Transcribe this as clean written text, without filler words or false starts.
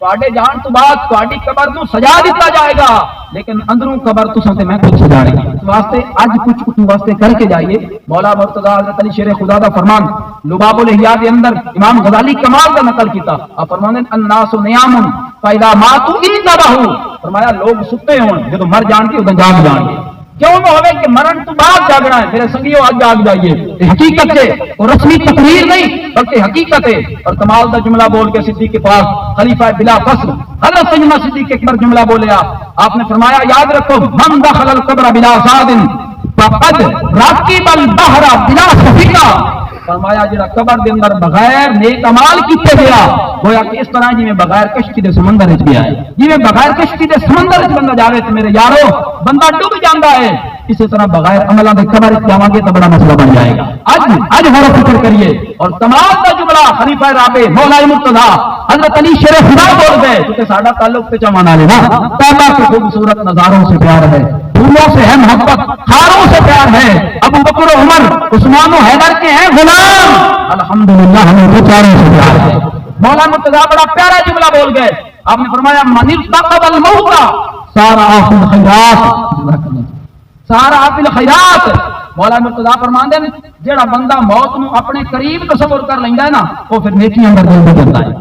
تواڈے جان تو بعد تواڈی قبر نو سجا دیتا جائے گا، لیکن اندروں قبر تساں تے میں خود سجا رہی ہوں۔ اس واسطے اج کچھ اس واسطے کر کے جائیے۔ مولا مرتضی حضرت علی شیر خدا دا فرمان لباب الاحیاء دے اندر امام غزالی کمال دا نقل کیتا۔ آپ فرماندے الناس نیام فاذا ماتوا انتبہوا، فرمایا لوگ ستے ہون جدوں مر جان گے اودوں جاگ جان گے۔ کیوں نہ ہوئے کہ مرن تو بعد جاگنا ہے؟ میرے سنگیو آج جاگ جائیے، یہ حقیقت ہے اور رسمی تقریر نہیں بلکہ حقیقت ہے۔ اور کمال دا جملہ بول کے صدیق کے پاس خلیفہ بلا فصل حضرت سیدنا صدیق اکبر جملہ بولیا، آپ نے فرمایا یاد رکھو من دخل القبر بلا زاد فقد راکب البحر بلا سفینہ، فرمایا جڑا قبر دے اندر بغیر نیک اعمال کیتے گیا گویا کہ اس طرح جی میں بغیر کشتی دے سمندر وچ گیا ہے، جی میں بغیر کشتی دے سمندر وچ بندہ جاوے تے میرے یارو بندہ ڈوب جاندا ہے، اسی طرح بغیر عملاں دے قبر وچ جاواں گے تو بڑا مسئلہ بن جائے گا۔ اج غور فکر کریے۔ اور کمال دا جملہ خلیفہ رابع مولا مرتضی حضرت علی شیر خدا بول گئے، کیونکہ ساڈا تعلق تے چمن والے نا تعالیٰ کے خوبصورت نظاروں سے پیار ہے، پھولوں سے ہے محبت، خاروں سے پیار ہے، ابو بکر و عمر عثمان و حیدر کے ہیں غلام، الحمدللہ ہمیں بیچاروں سے پیار ہے۔ مولا مرتضی بڑا پیارا جملہ بول گئے، آپ نے فرمایا من ارتقب الموت سارا فی الخیرات، سارا فی الخیرات۔ مولا مرتضی فرماندے نے جڑا بندہ موت نو اپنے قریب تصور کر لیندا ہے نا وہ پھر نیکیاں اندر جلدی کرتا ہے۔